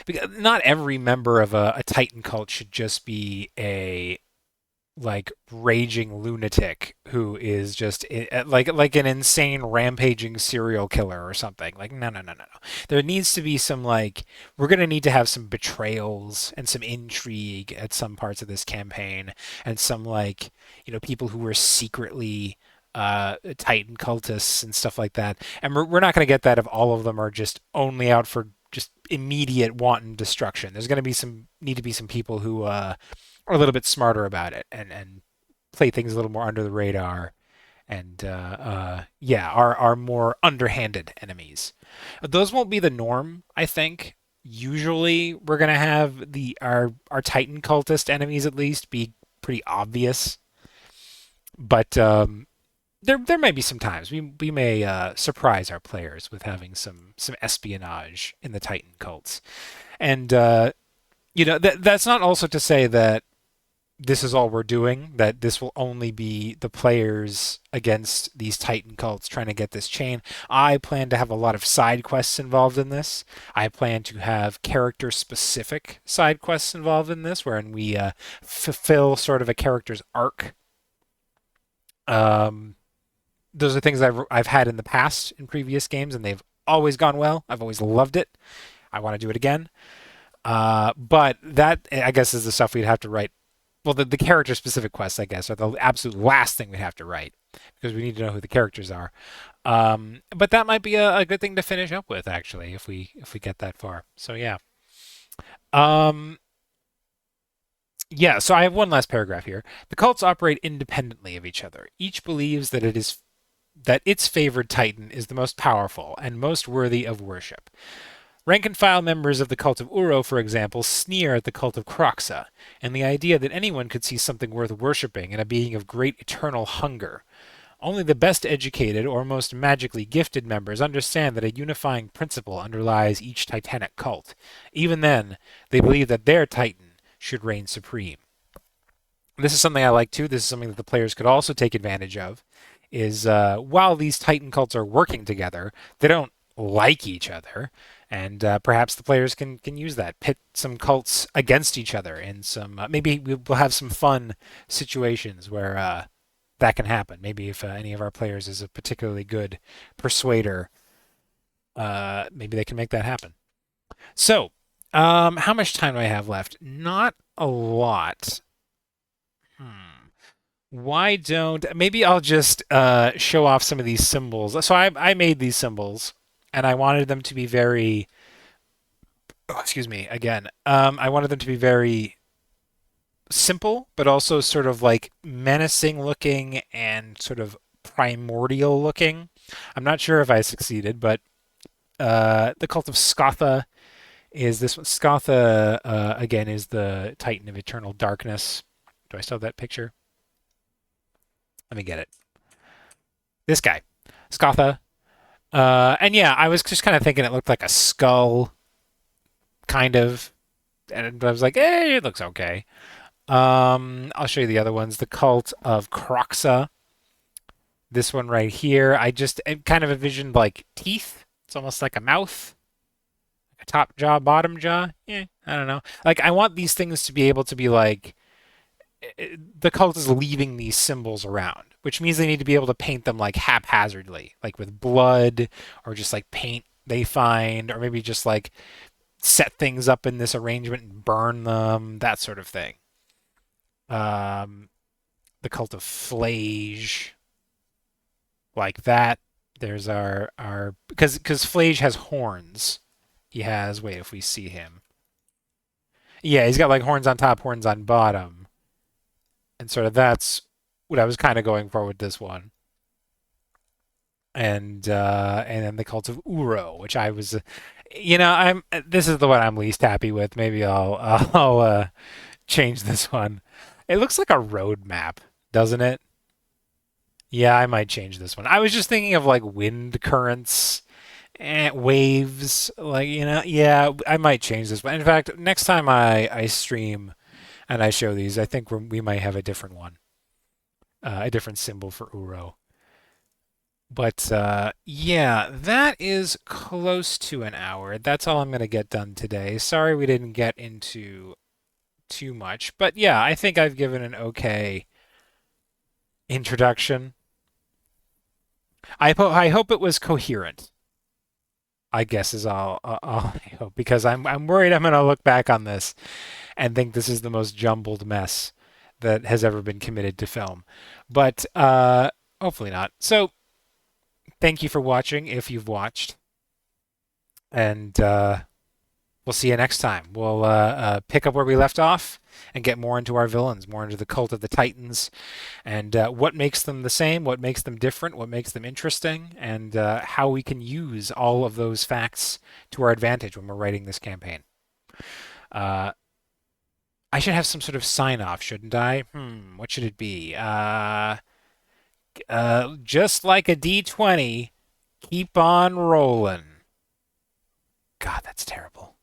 because not every member of a Titan cult should just be a like raging lunatic who is just like an insane rampaging serial killer or something. Like no. There needs to be some we're going to need to have some betrayals and some intrigue at some parts of this campaign and some people who were secretly Titan cultists and stuff like that. And we're not going to get that if all of them are just only out for just immediate wanton destruction. There's going to be need to be some people who are a little bit smarter about it and play things a little more under the radar and are more underhanded enemies. Those won't be the norm, I think. Usually we're gonna have our Titan cultist enemies at least be pretty obvious, but there might be some times we may surprise our players with having some espionage in the Titan cults, and that's not also to say that this is all we're doing, that this will only be the players against these Titan cults trying to get this chain. I plan to have a lot of side quests involved in this. I plan to have character-specific side quests involved in this, wherein we fulfill sort of a character's arc. Those are things I've had in the past in previous games, and they've always gone well. I've always loved it. I want to do it again. But that, I guess, is the stuff we'd have to write. Well, the character-specific quests, I guess, are the absolute last thing we'd have to write. because we need to know who the characters are. But that might be a good thing to finish up with, actually, if we get that far. So yeah. Um, yeah, so I have one last paragraph here. The cults operate independently of each other. Each believes that its favored titan is the most powerful and most worthy of worship. Rank and file members of the cult of Uro, for example, sneer at the cult of Kroxa, and the idea that anyone could see something worth worshipping in a being of great eternal hunger. Only the best educated or most magically gifted members understand that a unifying principle underlies each titanic cult. Even then, they believe that their titan should reign supreme. This is something I like too. This is something that the players could also take advantage of. Is while these titan cults are working together, they don't like each other, and perhaps the players can use that, pit some cults against each other in some. Maybe we'll have some fun situations where that can happen. Maybe if any of our players is a particularly good persuader, maybe they can make that happen. So, how much time do I have left? Not a lot. Hmm. Why don't maybe I'll just show off some of these symbols. So I made these symbols, and I wanted them to be very. Oh, excuse me again. I wanted them to be very simple, but also sort of like menacing looking and sort of primordial looking. I'm not sure if I succeeded, but the cult of Scotha is this one. Scotha, again, is the Titan of Eternal Darkness. Do I still have that picture? Let me get it. This guy, Scotha. And yeah, I was just kind of thinking it looked like a skull, kind of. And I was like, it looks okay. I'll show you the other ones. The Cult of Kroxa. This one right here. I kind of envisioned like teeth. It's almost like a mouth, a top jaw, bottom jaw. Yeah, I don't know. Like I want these things to be able to be like the cult is leaving these symbols around, which means they need to be able to paint them like haphazardly, like with blood or just like paint they find, or maybe just like set things up in this arrangement and burn them, that sort of thing. Um, the cult of Flage, like that. There's our because Flage has horns. He has wait if we see him. Yeah, he's got like horns on top, horns on bottom, and sort of that's what I was kind of going for with this one. And then the cult of Uro, which I was, I'm this is the one I'm least happy with. Maybe I'll change this one. It looks like a road map, doesn't it? Yeah, I might change this one. I was just thinking of like wind currents and waves, like yeah, I might change this one. In fact, next time I stream and I show these, I think we might have a different one, a different symbol for Uro. But yeah, that is close to an hour. That's all I'm going to get done today. Sorry we didn't get into too much, but yeah, I think I've given an okay introduction. I hope it was coherent. I guess is all I hope, because I'm worried I'm going to look back on this and think this is the most jumbled mess that has ever been committed to film. But hopefully not. So thank you for watching if you've watched, and we'll see you next time. We'll pick up where we left off and get more into our villains, more into the cult of the Titans, and what makes them the same, what makes them different, what makes them interesting, and how we can use all of those facts to our advantage when we're writing this campaign. Uh, I should have some sort of sign off, shouldn't I? What should it be? Just like a D20, keep on rolling. God, that's terrible.